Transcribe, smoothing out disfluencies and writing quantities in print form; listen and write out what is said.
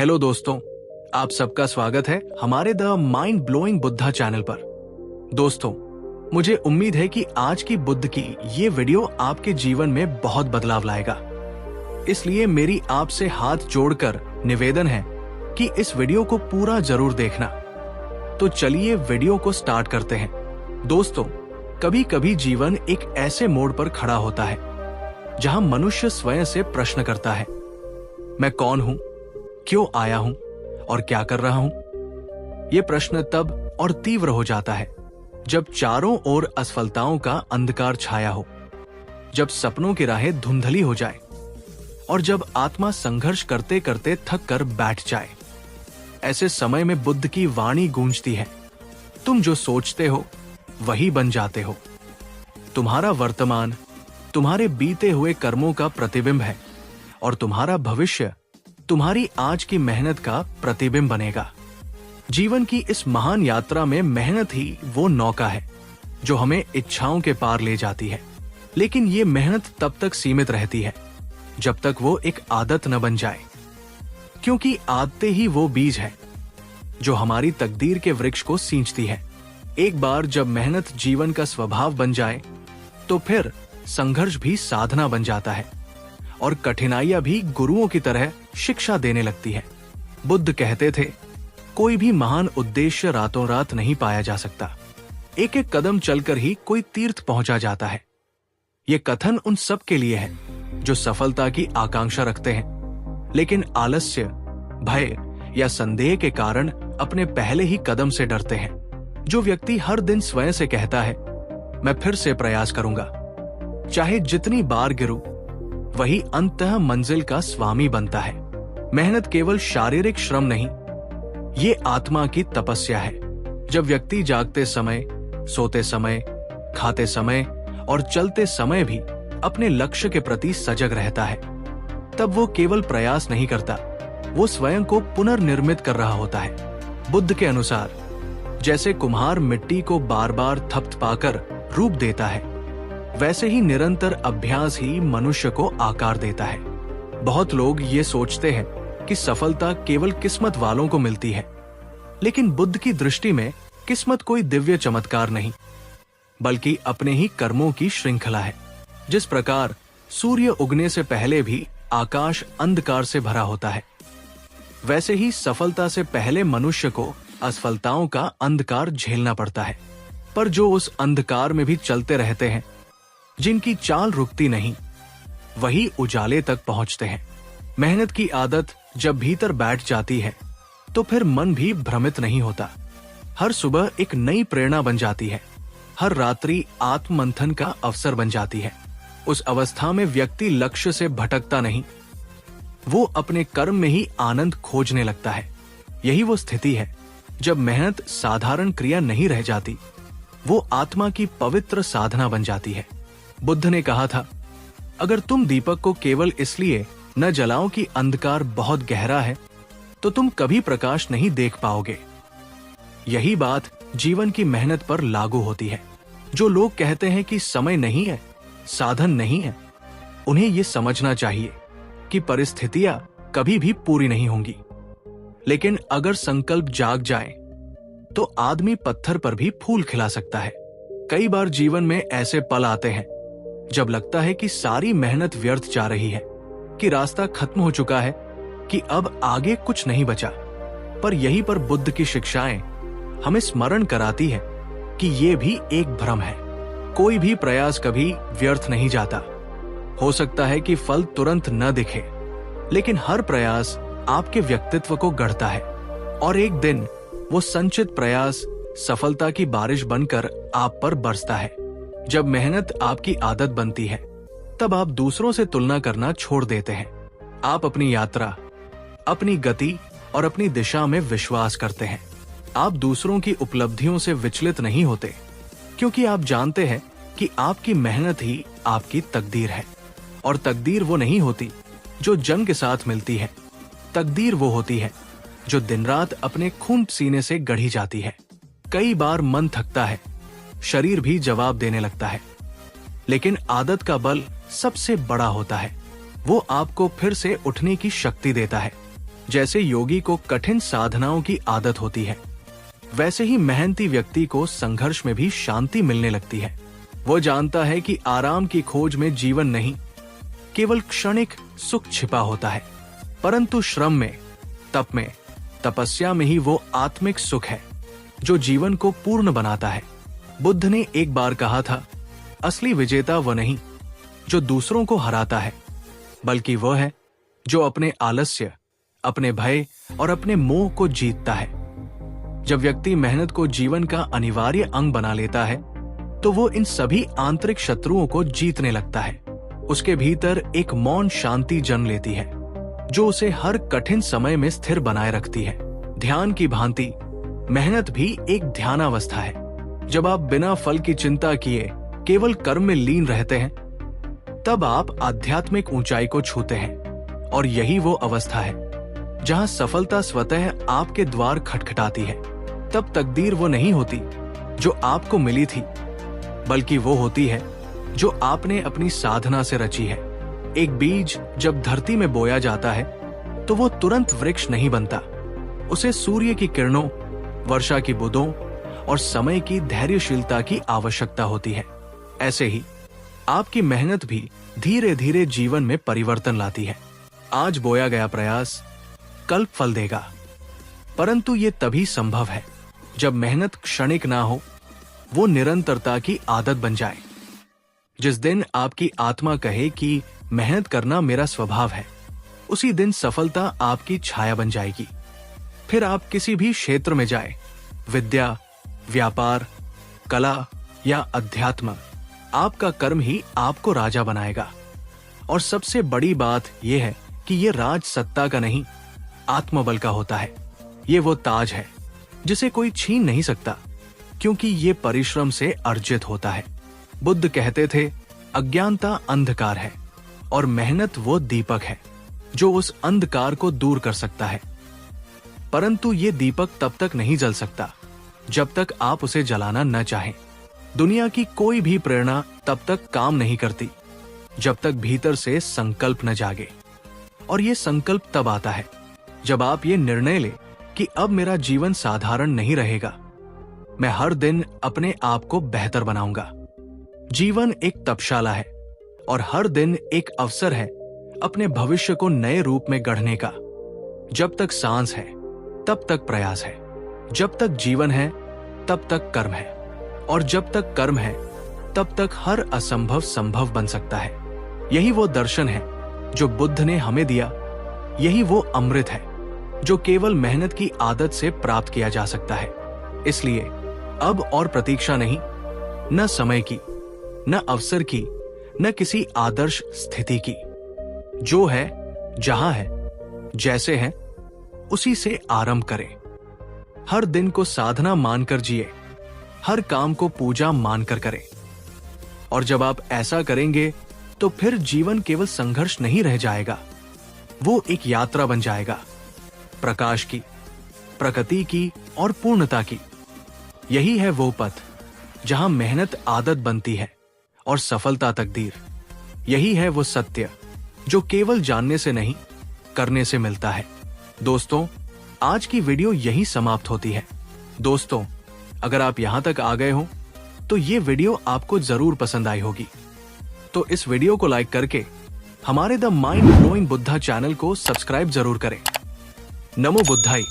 Hello दोस्तों, आप सबका स्वागत है हमारे the mind blowing Buddha channel पर। दोस्तों, मुझे उम्मीद है कि आज की बुद्ध की ये वीडियो आपके जीवन में बहुत बदलाव लाएगा। इसलिए मेरी आपसे हाथ जोड़कर निवेदन है कि इस वीडियो को पूरा जरूर देखना। तो चलिए वीडियो को स्टार्ट करते हैं। दोस्तों, कभी कभी जीवन एक ऐसे मोड़ पर खड़ा होता है जहां मनुष्य स्वयं से प्रश्न करता है, मैं कौन हूं, क्यों आया हूं और क्या कर रहा हूं। यह प्रश्न तब और तीव्र हो जाता है जब चारों ओर असफलताओं का अंधकार छाया हो, जब सपनों की राहें धुंधली हो जाए और जब आत्मा संघर्ष करते करते थक कर बैठ जाए। ऐसे समय में बुद्ध की वाणी गूंजती है, तुम जो सोचते हो वही बन जाते हो। तुम्हारा वर्तमान तुम्हारे बीते हुए कर्मों का प्रतिबिंब है और तुम्हारा भविष्य तुम्हारी आज की मेहनत का प्रतिबिंब बनेगा। जीवन की इस महान यात्रा में मेहनत ही वो नौका है जो हमें इच्छाओं के पार ले जाती है। लेकिन ये मेहनत तब तक सीमित रहती है जब तक वो एक आदत न बन जाए, क्योंकि आदतें ही वो बीज है जो हमारी तकदीर के वृक्ष को सींचती है। एक बार जब मेहनत जीवन का स्वभाव बन जाए तो फिर संघर्ष भी साधना बन जाता है और कठिनाइयां भी गुरुओं की तरह शिक्षा देने लगती है। बुद्ध कहते थे, कोई भी महान उद्देश्य रातों रात नहीं पाया जा सकता, एक एक कदम चलकर ही कोई तीर्थ पहुंचा जाता है। ये कथन उन सब के लिए है जो सफलता की आकांक्षा रखते हैं, लेकिन आलस्य, भय या संदेह के कारण अपने पहले ही कदम से डरते हैं। जो व्यक्ति हर दिन स्वयं से कहता है, मैं फिर से प्रयास करूंगा, चाहे जितनी बार गिरूं, वही अंततः मंजिल का स्वामी बनता है। मेहनत केवल शारीरिक श्रम नहीं, ये आत्मा की तपस्या है। जब व्यक्ति जागते समय, सोते समय, खाते समय और चलते समय भी अपने लक्ष्य के प्रति सजग रहता है, तब वो केवल प्रयास नहीं करता, वो स्वयं को पुनर्निर्मित कर रहा होता है। बुद्ध के अनुसार जैसे कुम्हार मिट्टी को बार बार थपथपाकर रूप देता है, वैसे ही निरंतर अभ्यास ही मनुष्य को आकार देता है। बहुत लोग ये सोचते हैं कि सफलता केवल किस्मत वालों को मिलती है, लेकिन बुद्ध की दृष्टि में किस्मत कोई दिव्य चमत्कार नहीं, बल्कि अपने ही कर्मों की श्रृंखला है। जिस प्रकार सूर्य उगने से पहले भी आकाश अंधकार से भरा होता है, वैसे ही सफलता से पहले मनुष्य को असफलताओं का अंधकार झेलना पड़ता है। पर जो उस अंधकार में भी चलते रहते हैं, जिनकी चाल रुकती नहीं, वही उजाले तक पहुंचते हैं। मेहनत की आदत जब भीतर बैठ जाती है तो फिर मन भी भ्रमित नहीं होता। हर सुबह एक नई प्रेरणा बन जाती है, हर रात्रि आत्ममंथन का अवसर बन जाती है। उस अवस्था में व्यक्ति लक्ष्य से भटकता नहीं, वो अपने कर्म में ही आनंद खोजने लगता है। यही वो स्थिति है जब मेहनत साधारण क्रिया नहीं रह जाती, वो आत्मा की पवित्र साधना बन जाती है। बुद्ध ने कहा था, अगर तुम दीपक को केवल इसलिए न जलाओ कि अंधकार बहुत गहरा है, तो तुम कभी प्रकाश नहीं देख पाओगे। यही बात जीवन की मेहनत पर लागू होती है। जो लोग कहते हैं कि समय नहीं है, साधन नहीं है, उन्हें यह समझना चाहिए कि परिस्थितियां कभी भी पूरी नहीं होंगी, लेकिन अगर संकल्प जाग जाए तो आदमी पत्थर पर भी फूल खिला सकता है। कई बार जीवन में ऐसे पल आते हैं जब लगता है कि सारी मेहनत व्यर्थ जा रही है, कि रास्ता खत्म हो चुका है, कि अब आगे कुछ नहीं बचा। पर यहीं पर बुद्ध की शिक्षाएं हमें स्मरण कराती है कि ये भी एक भ्रम है। कोई भी प्रयास कभी व्यर्थ नहीं जाता। हो सकता है कि फल तुरंत न दिखे, लेकिन हर प्रयास आपके व्यक्तित्व को गढ़ता है और एक दिन वो संचित प्रयास सफलता की बारिश बनकर आप पर बरसता है। जब मेहनत आपकी आदत बनती है, तब आप दूसरों से तुलना करना छोड़ देते हैं। आप अपनी यात्रा, अपनी गति और अपनी दिशा में विश्वास करते हैं। आप दूसरों की उपलब्धियों से विचलित नहीं होते, क्योंकि आप जानते हैं कि आपकी मेहनत ही आपकी तकदीर है। और तकदीर वो नहीं होती जो जंग के साथ मिलती है, तकदीर वो होती है जो दिन रात अपने खून सीने से गढ़ी जाती है। कई बार मन थकता है, शरीर भी जवाब देने लगता है, लेकिन आदत का बल सबसे बड़ा होता है। वो आपको फिर से उठने की शक्ति देता है। जैसे योगी को कठिन साधनाओं की आदत होती है, वैसे ही मेहनती व्यक्ति को संघर्ष में भी शांति मिलने लगती है। वो जानता है कि आराम की खोज में जीवन नहीं, केवल क्षणिक सुख छिपा होता है, परंतु श्रम में, तप में, तपस्या में ही वो आत्मिक सुख है जो जीवन को पूर्ण बनाता है। बुद्ध ने एक बार कहा था, असली विजेता वह नहीं जो दूसरों को हराता है, बल्कि वह है जो अपने आलस्य, अपने भय और अपने मोह को जीतता है। जब व्यक्ति मेहनत को जीवन का अनिवार्य अंग बना लेता है, तो वो इन सभी आंतरिक शत्रुओं को जीतने लगता है। उसके भीतर एक मौन शांति जन्म लेती है जो उसे हर कठिन समय में स्थिर बनाए रखती है। ध्यान की भांति मेहनत भी एक ध्यानावस्था है। जब आप बिना फल की चिंता किए केवल कर्म में लीन रहते हैं, तब आप आध्यात्मिक ऊंचाई को छूते हैं। और यही वो अवस्था है जहां सफलता स्वतः आपके द्वार खटखटाती है। तब तकदीर वो नहीं होती जो आपको मिली थी, बल्कि वो होती है जो आपने अपनी साधना से रची है। एक बीज जब धरती में बोया जाता है तो वो तुरंत वृक्ष नहीं बनता। उसे सूर्य की किरणों, वर्षा की बूंदों और समय की धैर्यशीलता की आवश्यकता होती है। ऐसे ही आपकी मेहनत भी धीरे धीरे जीवन में परिवर्तन लाती है। आज बोया गया प्रयास कल फल देगा, परंतु ये तभी संभव है जब मेहनत क्षणिक ना हो, वो निरंतरता की आदत बन जाए। जिस दिन आपकी आत्मा कहे कि मेहनत करना मेरा स्वभाव है, उसी दिन सफलता आपकी छाया बन जाएगी। फिर आप किसी भी क्षेत्र में जाए, विद्या, व्यापार, कला या अध्यात्म, आपका कर्म ही आपको राजा बनाएगा। और सबसे बड़ी बात यह है कि ये राज सत्ता का नहीं, आत्मबल का होता है। ये वो ताज है जिसे कोई छीन नहीं सकता, क्योंकि ये परिश्रम से अर्जित होता है। बुद्ध कहते थे, अज्ञानता अंधकार है और मेहनत वो दीपक है जो उस अंधकार को दूर कर सकता है। परंतु ये दीपक तब तक नहीं जल सकता जब तक आप उसे जलाना न चाहें। दुनिया की कोई भी प्रेरणा तब तक काम नहीं करती जब तक भीतर से संकल्प न जागे। और ये संकल्प तब आता है जब आप ये निर्णय ले कि अब मेरा जीवन साधारण नहीं रहेगा, मैं हर दिन अपने आप को बेहतर बनाऊंगा। जीवन एक तपशाला है और हर दिन एक अवसर है अपने भविष्य को नए रूप में गढ़ने का। जब तक सांस है तब तक प्रयास है, जब तक जीवन है तब तक कर्म है, और जब तक कर्म है तब तक हर असंभव संभव बन सकता है। यही वो दर्शन है जो बुद्ध ने हमें दिया। यही वो अमृत है जो केवल मेहनत की आदत से प्राप्त किया जा सकता है। इसलिए अब और प्रतीक्षा नहीं, न समय की, न अवसर की, न किसी आदर्श स्थिति की। जो है, जहां है, जैसे है, उसी से आरंभ करें। हर दिन को साधना मानकर जिए, हर काम को पूजा मानकर करें। और जब आप ऐसा करेंगे तो फिर जीवन केवल संघर्ष नहीं रह जाएगा, वो एक यात्रा बन जाएगा, प्रकाश की, प्रकृति की और पूर्णता की। यही है वो पथ जहां मेहनत आदत बनती है और सफलता तकदीर। यही है वो सत्य जो केवल जानने से नहीं, करने से मिलता है। दोस्तों, आज की वीडियो यहीं समाप्त होती है। दोस्तों, अगर आप यहां तक आ गए हो तो ये वीडियो आपको जरूर पसंद आई होगी। तो इस वीडियो को लाइक करके हमारे the mind blowing Buddha channel को सब्सक्राइब जरूर करें। नमो बुद्धाई।